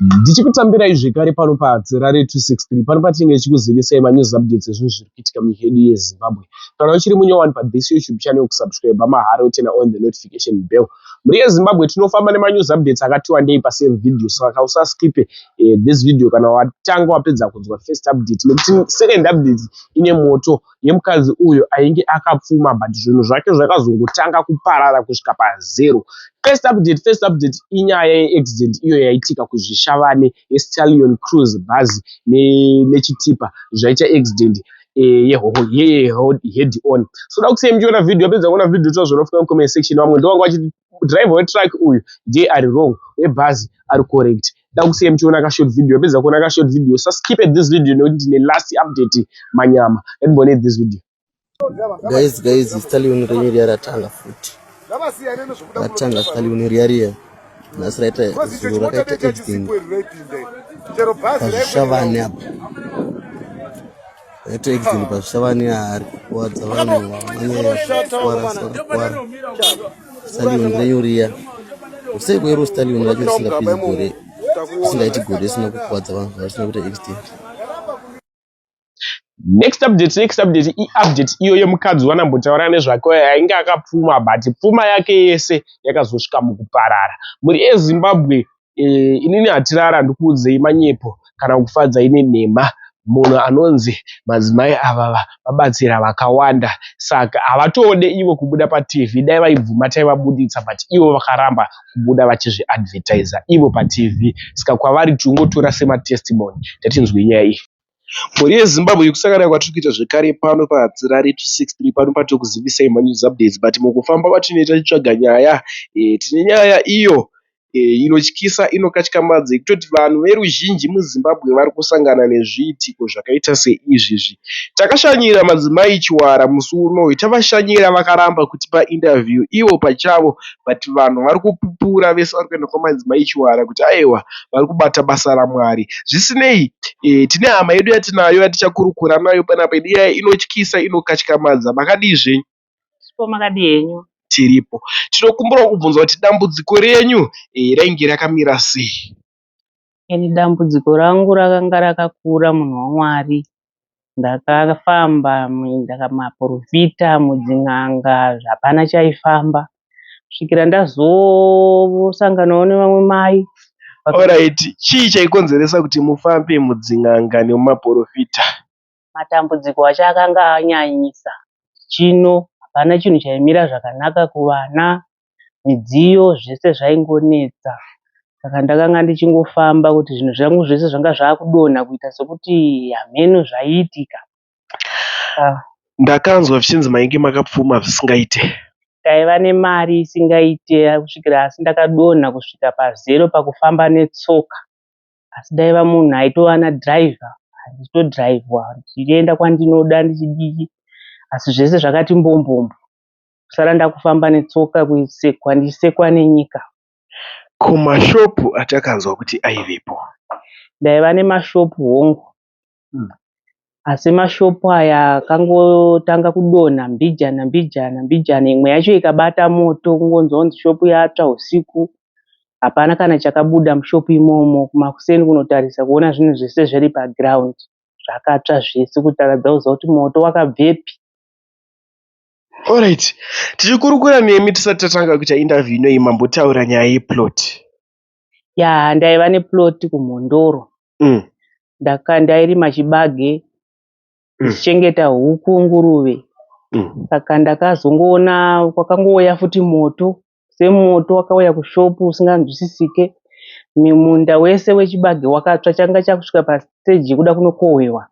Ndichikutambirai zvekare pano paZerare 263 pano patinenge tichikuzivisai manews updates ezvinhu zviri kuitika munyika yedu yeZimbabwe. Kana uchiri munyowani pathis YouTube channel kusubscribe mahara utena on the notification bell. Muri yeZimbabwe tinofamba nemanews updates akati wandei pasame video, saka usaskipe this video kana watanga wapedza kunzwa first update, nekuti second update ine moto yemukadzi uyo ainge akapfuma but zvinhu zvake zvakazongotanga kuparara kusvika pazero. First update inyaya yeaccident iyo yaitika kuzvishavane yeStallion Cruise bhazi nechitipa zvaita accident head on. So dakusei muchiona video, apedza kuona video tozvinofuka mucomment section, vamwe ndovanga vachiti driver wetrack uyu ndiye ari wrong, webhazi ari correct. Dakusei muchiona kashort video, apedza kuona kashort video saskipe this video nekuti ndine last update manyama. Let's this video. Guys, Stallion Renyeri ratanga futi. Ratanga Stallion Renyeri. Nasiraita zuru rakaita accident. Pashavane apo. Ete accident pashavane ari kuwadza vanhu vamwe kwara. Stallion Renyeri. Usei kwero Stallion racho singapedzi gore. Singaiti gore sina kuwadza vanhu vasina kuita accident. Next update update iyo yemukadzi wanambotaura nezvake ainge akapfuma but pfuma yake yese yakazosvika mukuparara. Muri eZimbabwe inini hatirara ndikuudzei manyepo kana kufadza ine nhema. Munhu anonzi madzimai ava vabatsira vakawanda, saka havatode ivo kubuda paTV. Dai vaibvuma taivabuditsa but ivo vakaramba kubuda vachizviadvertiser ivo paTV, saka kwavari tungotora sematestimony tatinzwe nyaya iyi. Muri yeZimbabwe kusangana kwatiri kuita zvekare pano paZerare 263 pano patokuzivisai manews updates, but mukufamba patinoita tichitsvaga nyaya tine nyaya iyo inotyisa inokatyamadza kutoti vanhu veruzhinji muZimbabwe vari kusangana nezviitiko zvakaita seizvizvi. Takashanyira madzimai chiwara musi unoyu, tavashanyira vakaramba kutipa interview ivo pachavo, but vanhu vari kupupura vese vari kuenda kwamadzimai chiwara kuti aiwa vari kubata basa raMwari. Zvisinei, tine hama yedu yatinayo yatichakurukura nayo panapa iya inotyisa inokatyamadza. Makadizve? Makadi henyu? Tiripo. Tinokumbura kubvunza kuti dambudziko renyu rainge rakamira sei? Ini dambudziko rangu rakanga rakakura, munhu waMwari. Ndakafamba ndakamaprofita mudzin'anga zvapana chaifamba kusvikira ndazosanganawo nevamwe mai. Alright, chii chaikonzeresa kuti mufambe mudzin'anga nemumaprofita? Matambudziko acho akanga anyanyisa. Chino hapana chinhu chaimira zvakanaka kuvana, midziyo zvese zvaingonetsa. Saka ndakanga ndichingofamba kuti zvinhu zvangu zvese zvanga zvakudonha kuita sekuti hameno zvaiitika. Ndakanzwa zvichinzi mainge makapfuma zvisingaite. Taiva nemari isingaite kusvikira asi ndakadonha kusvika pazero pakufamba netsoka. Asi daiva munhu aitova nadhiraivha, handitodhiraivhwa ndichienda kwandinoda ndichidiki, asi zvese zvakati mbombombo kusara ndakufamba netsoka kwandisekwa nenyika. Kumashopu atakanzwa kuti aivepo? Ndaiva nemashopu hongu, asi mashopu aya akangotanga kudonha mbijana. Imwe yacho ikabata moto, kungonzwa shopu yatsva usiku. Hapana kana chakabuda mushopu imomo. Kumakuseni kunotarisa kuona zvinhu zvese zviri paground zvakatsva zvese, kutaradza kuziva kuti moto wakabvepi. Alright, tichikurukura nemi tisati tatanga kuita interview inoyi, mambotaura nyaya yeplot. Ya, ndaiva neplot kuMhondoro. Ndairima chibage ndichichengeta huku, nguruve. Saka ndakazongoona kwakangouya futi moto, semoto wakauya kushopu usinganzwisisike. Munda wese wechibage wakatsva, changa chakusvika pastage yekuda kunokohwewa.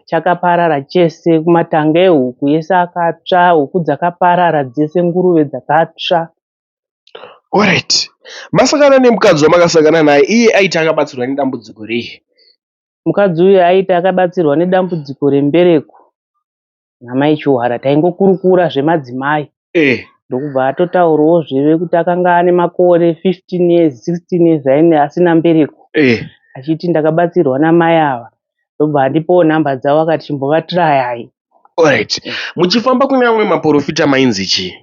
Chakaparara chese, kumatanga ehuku yese akatsva, huku dzakaparara dzese, nguruve dzakatsva. Alright, masangana nemukadzi wamakasangana naye, iye aiti akabatsirwa nedambudziko rei? Mukadzi uyu aiti akabatsirwa nedambudziko rembereko namai Chiwara. Taingokurukura zvemadzimai. Ndokubva atotaurawo zveve kuti akanga ane makore 15 years 16 years asina mbereko. Achiti ndakabatsirwa namai ava. Ndobva andipawo nhamba dzavo akati chimbovatirayai. Alright, muchifamba kune vamwe maprofita mainzi chii?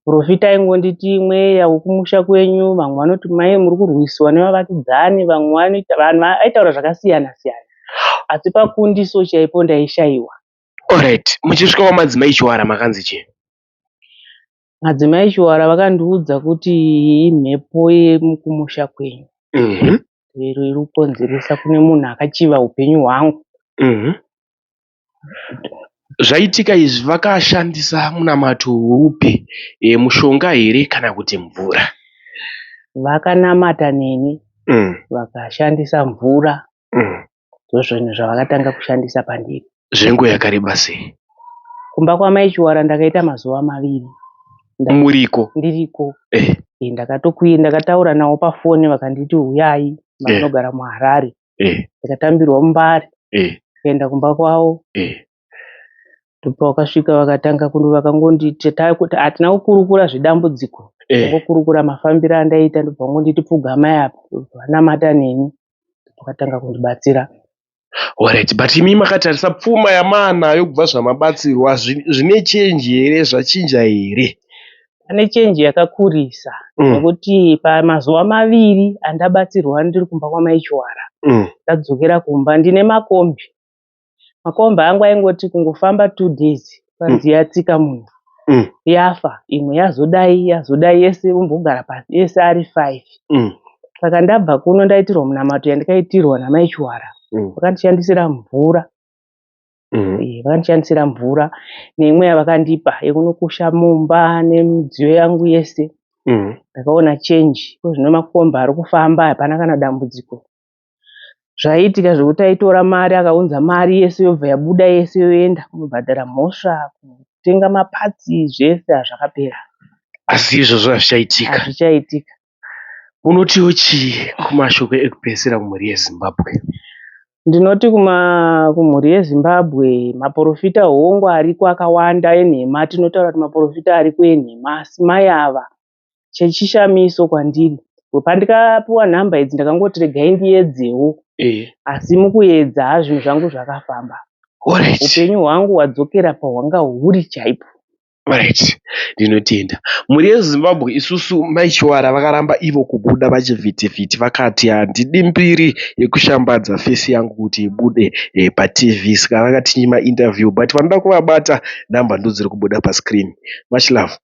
Profita aingonditi mweya wekumusha kwenyu, vamwe vanoti mai muri kurwiswa nevavakidzani, vamwe vanhu aitaura zvakasiyana siyana, asi pakundiso chaipo ndaishaiwa. Alright, muchisvika kwamadzimai Chiwara makanzi chii? Madzimai Chiwara vakandiudza kuti imhepo yemukumusha kwenyu iro iri kukonzeresa kune munhu akachiva upenyu hwangu. Zvaitika izvi vakashandisa munamato upi, mushonga here kana kuti mvura? Vakanamata neni vakashandisa mvura, ndozvinhu zvavakatanga kushandisa pandiri. Zvenguva yakareba sei? Kumba kwamai Chiwara ndakaita mazuva 2. Muriko? Ndiriko. Ndakataura navo pafoni vakanditi uyai, vanogara muHarare. Ndikatambirwa muMbare, ndikaenda kumba kwavo. Ndipo vakasvika vakatanga vakangonditi hatina kukurukura zvedambudziko, kungokurukura mafambiro andaita. Ndipo vangonditi pfugamai apa, vanamata neni, vakatanga kundibatsira. Alright, but imi makatarisa pfuma yamaanayo kubva zvamabatsirwa, zvine chenji here, zvachinja here? Pane chenji yakakurisa, nekuti pamazuva 2 andabatsirwa ndiri kumba kwamai Chiwara, ndadzokera kumba ndine makombi. Makombi angu aingoti kungofamba 2 days kwanzi yatsika munhu, yafa, imwe yazodai yese umbogara pasi, yese ari 5. Saka ndabva kuno ndaitirwa munamato yandikaitirwa namai Chiwara. Vakandishandisira mvura, vakandishandisira mvura neimwe yavakandipa yekunokusha mumba nemidziyo yangu yese. Ndakaona chenji, zvino makombi ari kufamba, hapana kana dambudziko. Zvaiitika zvekuti aitora mari, akaunza mari yese yobva yabuda yese yoenda kunobhadhara mhosva, kutenga mapatsi, zvese hazvakapera. Asi izvozvo hazvichaitika? Hazvichaitika. Unotiwo chii kumashoko ekupedzisira kumhuri yeZimbabwe? Ndinoti kumhuri yeZimbabwe, maprofita hongu ariko akawanda enhema. Tinotaura kuti maprofita ariko enhema, asi mai ava chechishamiso kwandiri. Pandikapuwa nhamba idzi ndakangoti regai ndiedzewo, asi mukuedza zvinhu zvangu zvakafamba. Upenyu hwangu hwadzokera pahwanga huri chaipo. Alright, ndinotenda. Mhuri yeZimbabwe isusu mai Chiwara vakaramba ivo kubuda vachivhitivhiti, vakati handidi mbiri yekushambadza fesi yangu kuti ibude paTV, saka vakatinyima interview, but vanoda kuvabata nhamba ndodziri kubuda paScreen. Much love.